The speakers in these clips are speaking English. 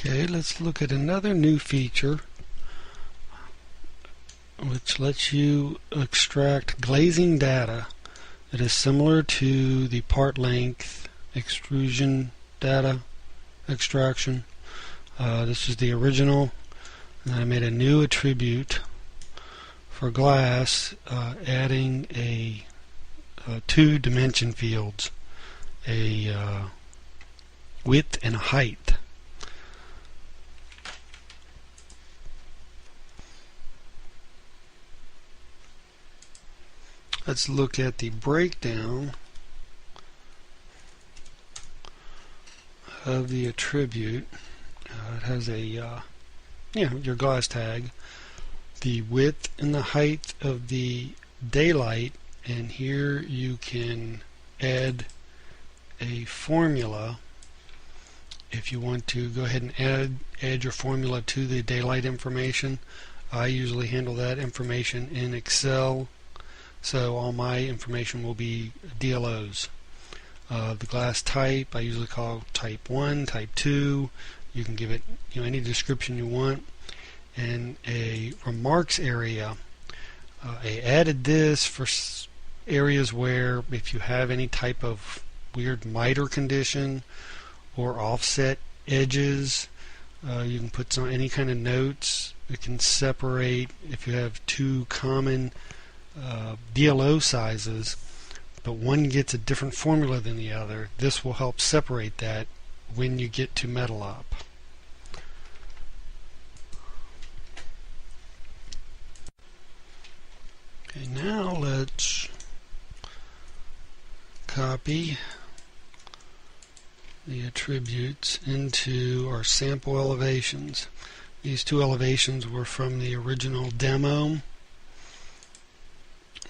Okay, let's look at another new feature which lets you extract glazing data. It is similar to the part length extrusion data extraction. This is the original, and I made a new attribute for glass, adding two dimension fields, a width and a height. Let's look at the breakdown of the attribute. It has a your glass tag, the width and the height of the daylight, and here you can add a formula if you want to go ahead and add your formula to the daylight information. I usually handle that information in Excel, so all my information will be DLOs. The glass type I usually call type 1, type 2. You can give it any description you want. And a remarks area, I added this for areas where if you have any type of weird miter condition or offset edges, you can put any kind of notes. It can separate if you have two common DLO sizes, but one gets a different formula than the other. This will help separate that when you get to MetalUp. Okay, now let's copy the attributes into our sample elevations. These two elevations were from the original demo,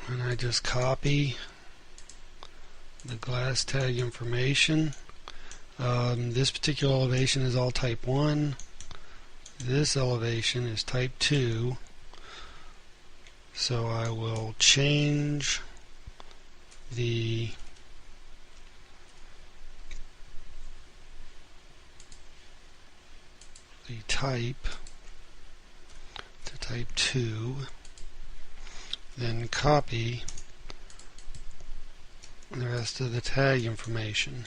and I just copy the glass tag information. This particular elevation is all type 1. This elevation is type 2. So I will change the type to type 2, then copy the rest of the tag information.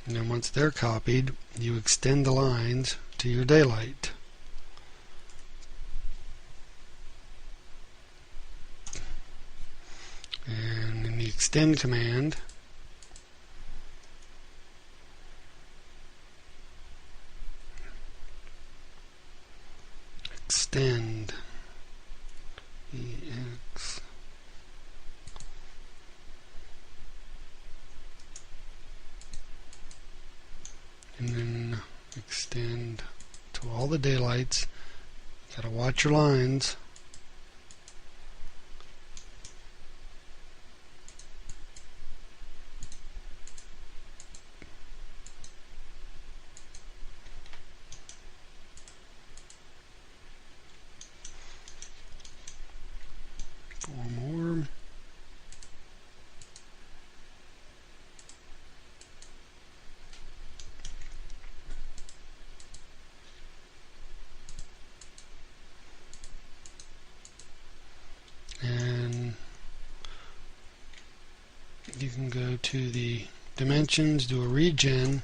And then once they're copied, you extend the lines to your daylight. And in the extend command, extend EX and then extend to all the daylights. You gotta watch your lines. Four more. And you can go to the dimensions, do a regen,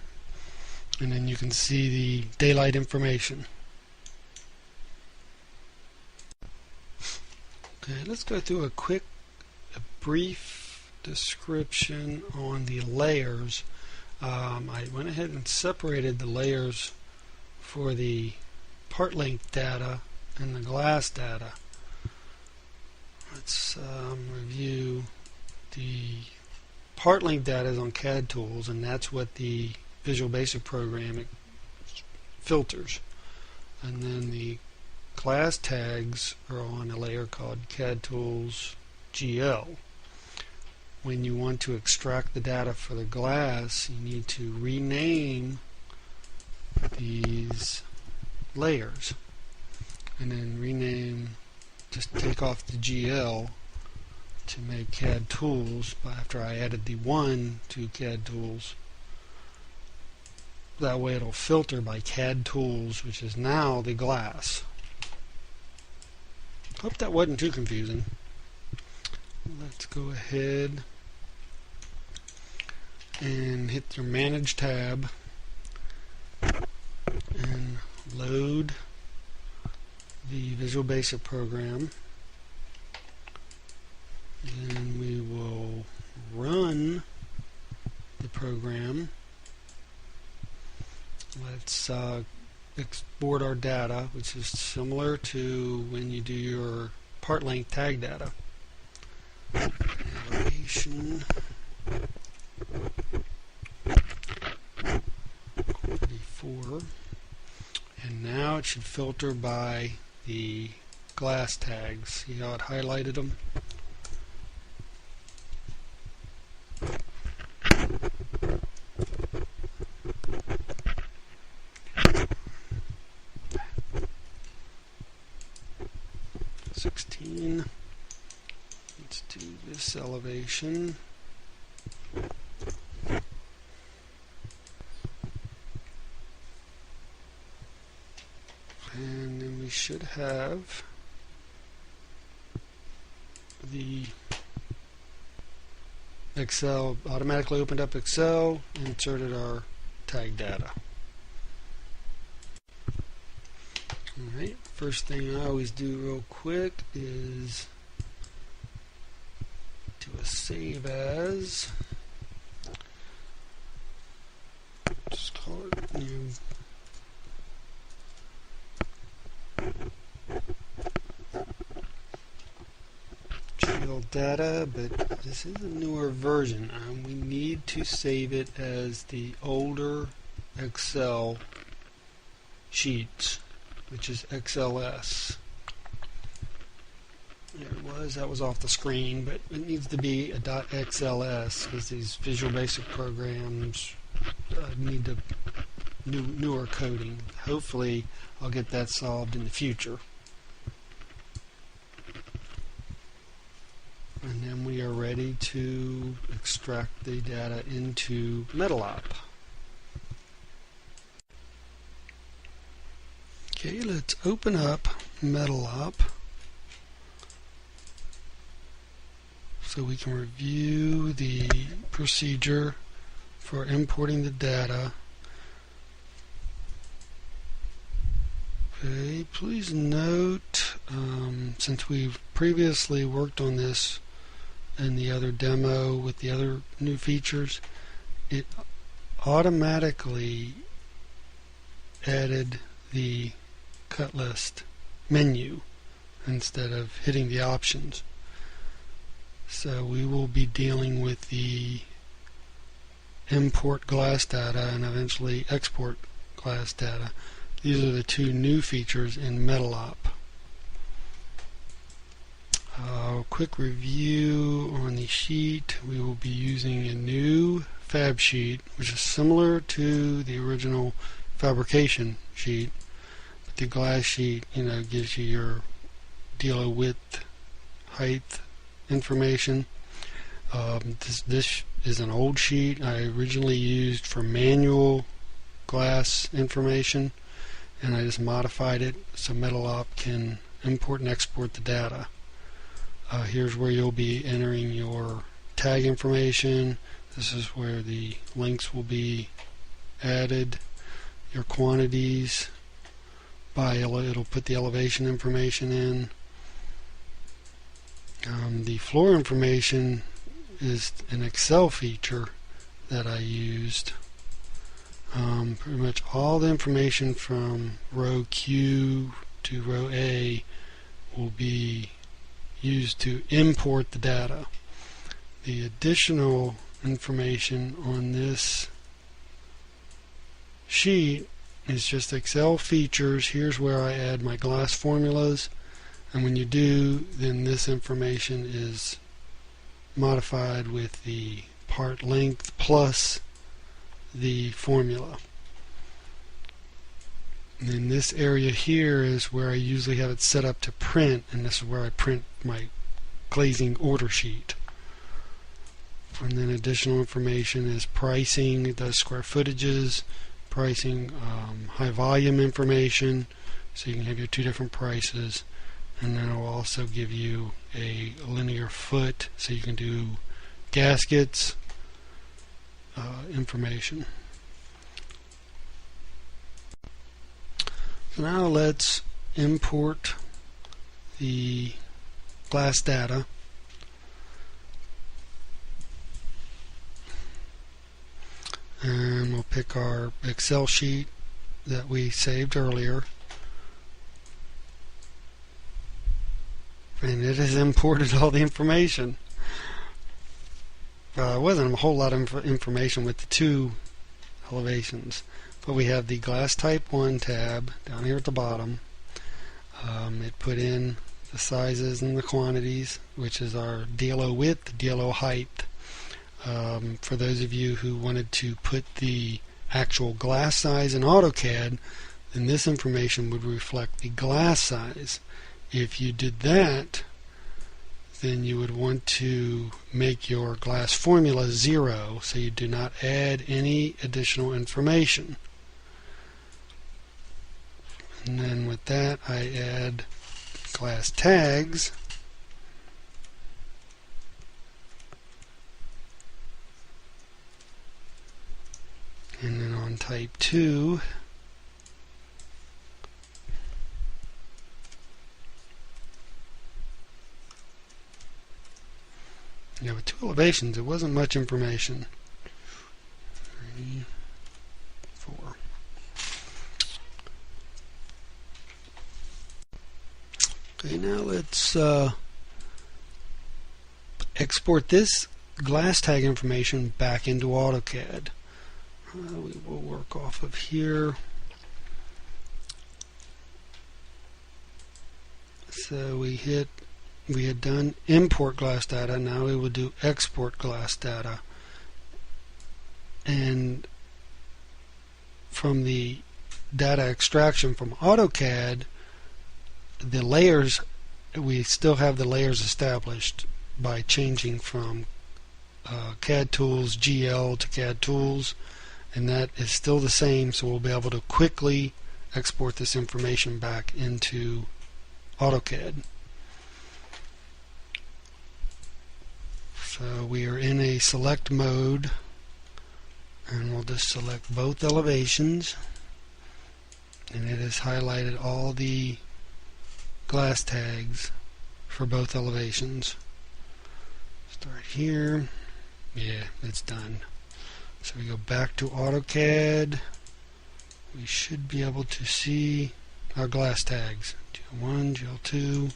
and then you can see the daylight information. Okay, let's go through a brief description on the layers. I went ahead and separated the layers for the part length data and the glass data. Let's review the part length data is on CAD tools, and that's what the Visual Basic program filters. And then the glass tags are on a layer called CAD Tools GL. When you want to extract the data for the glass, you need to rename these layers, and then rename, just take off the GL to make CAD tools after I added the 1 to CAD tools. That way it'll filter by CAD tools, which is now the glass. Hope that wasn't too confusing. Let's go ahead and hit your Manage tab and load the Visual Basic program. Then we will run the program. Let's export our data, which is similar to when you do your part length tag data. Elevation 44, and now it should filter by the glass tags. See how it highlighted them? Let's do this elevation. And then we should have the Excel automatically opened up Excel, inserted our tag data. Alright, first thing I always do real quick is do a save as. Just call it new. Shield data, but this is a newer version. We need to save it as the older Excel sheets, which is XLS. There it was, that was off the screen, but it needs to be a .xls because these Visual Basic programs need to newer coding. Hopefully I'll get that solved in the future. And then we are ready to extract the data into MetalUp. Okay, let's open up MetalUp so we can review the procedure for importing the data. Okay, please note, since we've previously worked on this in the other demo with the other new features, it automatically added the cut list menu instead of hitting the options. So we will be dealing with the import glass data and eventually export glass data. These are the two new features in MetalUp. Quick review on the sheet. We will be using a new fab sheet, which is similar to the original fabrication sheet. But the glass sheet, gives you your dealer width, height information. This is an old sheet I originally used for manual glass information, and I just modified it so MetalUp can import and export the data. Here's where you'll be entering your tag information. This is where the links will be added, your quantities. It'll put the elevation information in. The floor information is an Excel feature that I used. Pretty much all the information from row Q to row A will be used to import the data. The additional information on this sheet is just Excel features. Here's where I add my glass formulas, and when you do, then this information is modified with the part length plus the formula. And then this area here is where I usually have it set up to print, and this is where I print my glazing order sheet. And then additional information is pricing, it does square footages, pricing, high volume information, so you can have your two different prices. And then it will also give you a linear foot, so you can do gaskets, information. So now let's import the glass data. And we'll pick our Excel sheet that we saved earlier. And it has imported all the information. It wasn't a whole lot of information with the two elevations. But we have the glass type 1 tab down here at the bottom. It put in the sizes and the quantities, which is our DLO width, DLO height. For those of you who wanted to put the actual glass size in AutoCAD, then this information would reflect the glass size. If you did that, then you would want to make your glass formula 0, so you do not add any additional information. And then with that, I add glass tags. And then on type 2, with two elevations, it wasn't much information. 3, 4. Okay, now let's export this glass tag information back into AutoCAD. We will work off of here. So we had done import glass data. Now we will do export glass data. And from the data extraction from AutoCAD, the layers, we still have the layers established by changing from CAD Tools GL to CAD Tools. And that is still the same, so we'll be able to quickly export this information back into AutoCAD. So we are in a select mode, and we'll just select both elevations, and it has highlighted all the glass tags for both elevations. Start here. Yeah, it's done. So we go back to AutoCAD. We should be able to see our glass tags. GL1, GL2,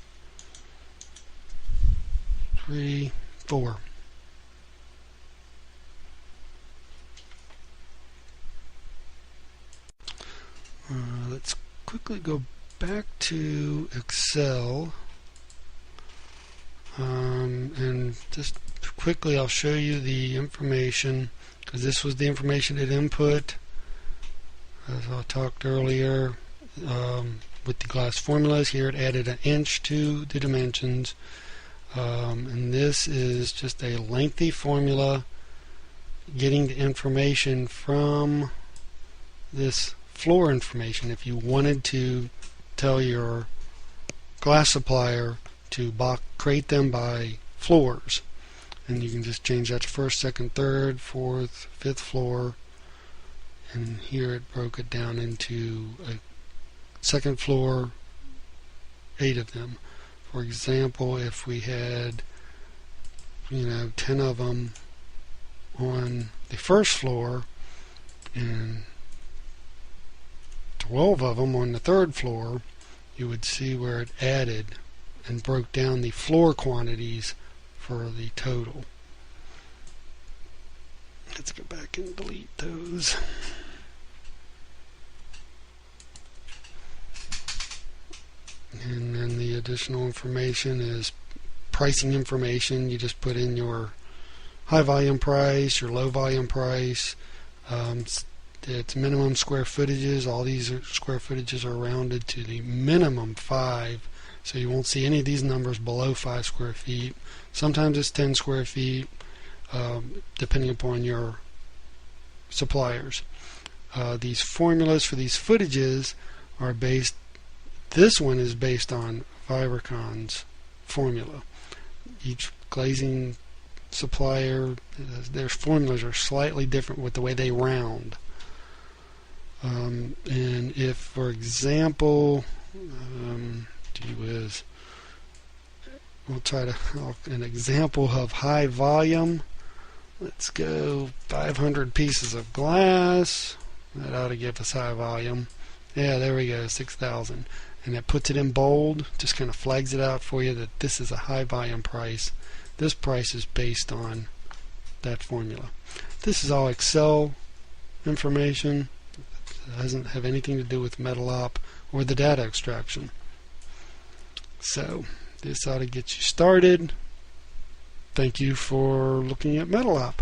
3, 4. Let's quickly go back to Excel. And just quickly I'll show you the information, because this was the information it input, as I talked earlier, with the glass formulas. Here it added an inch to the dimensions, and this is just a lengthy formula getting the information from this floor information. If you wanted to tell your glass supplier to create them by floors, and you can just change that to first, second, third, fourth, fifth floor, and here it broke it down into a second floor, 8 of them. For example, if we had 10 of them on the first floor and 12 of them on the third floor, you would see where it added and broke down the floor quantities for the total. Let's go back and delete those. And then the additional information is pricing information. You just put in your high volume price, your low volume price, its minimum square footages. All these square footages are rounded to the minimum 5 So you won't see any of these numbers below 5 square feet. Sometimes it's 10 square feet, depending upon your suppliers. These formulas for these footages are based, this one is based on Vibracon's formula. Each glazing supplier, their formulas are slightly different with the way they round. And if, for example, we'll try to, an example of high volume. Let's go 500 pieces of glass. That ought to give us high volume. Yeah, there we go, 6,000. And it puts it in bold, just kind of flags it out for you that this is a high volume price. This price is based on that formula. This is all Excel information. It doesn't have anything to do with MetalUp or the data extraction. So this ought to get you started. Thank you for looking at MetalUp.